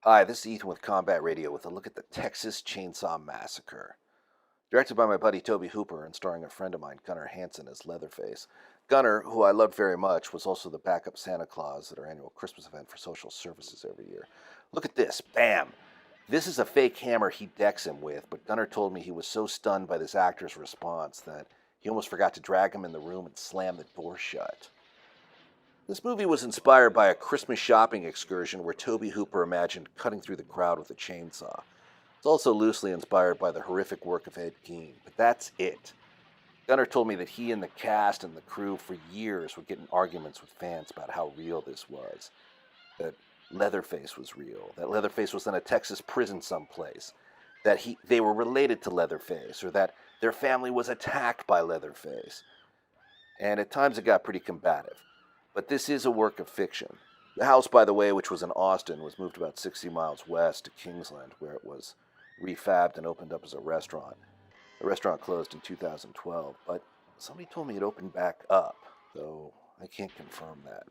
Hi, this is Ethan with Combat Radio with a look at the Texas Chainsaw Massacre. Directed by my buddy Toby Hooper and starring a friend of mine, Gunnar Hansen, as Leatherface. Gunnar, who I loved very much, was also the backup Santa Claus at our annual Christmas event for social services every year. Look at this. Bam! This is a fake hammer he decks him with, but Gunnar told me he was so stunned by this actor's response that he almost forgot to drag him in the room and slam the door shut. This movie was inspired by a Christmas shopping excursion where Toby Hooper imagined cutting through the crowd with a chainsaw. It's also loosely inspired by the horrific work of Ed Gein, but that's it. Gunnar told me that he and the cast and the crew for years would get in arguments with fans about how real this was. That Leatherface was real, that Leatherface was in a Texas prison someplace, that they were related to Leatherface, or that their family was attacked by Leatherface. And at times it got pretty combative. But this is a work of fiction. The house, by the way, which was in Austin, was moved about 60 miles west to Kingsland, where it was refabbed and opened up as a restaurant. The restaurant closed in 2012, but somebody told me it opened back up, though I can't confirm that.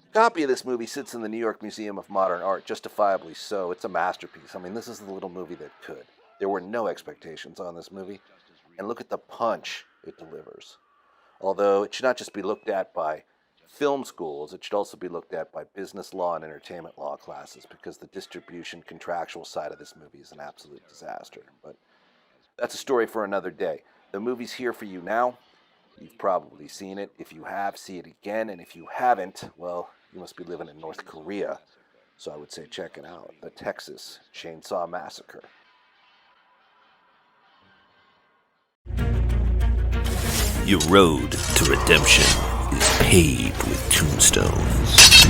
A copy of this movie sits in the New York Museum of Modern Art, justifiably so. It's a masterpiece. I mean, this is the little movie that could. There were no expectations on this movie, and look at the punch it delivers. Although it should not just be looked at by film schools, it should also be looked at by business law and entertainment law classes, because the distribution contractual side of this movie is an absolute disaster. But that's a story for another day. The movie's here for you now. You've probably seen it. If you have, see it again. And if you haven't, well, you must be living in North Korea. So I would say check it out. The Texas Chainsaw Massacre. Your road to redemption is paved with tombstones.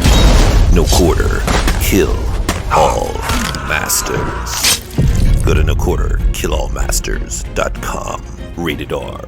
No quarter, kill all masters. Go to noquarterkillallmasters.com. Rated R.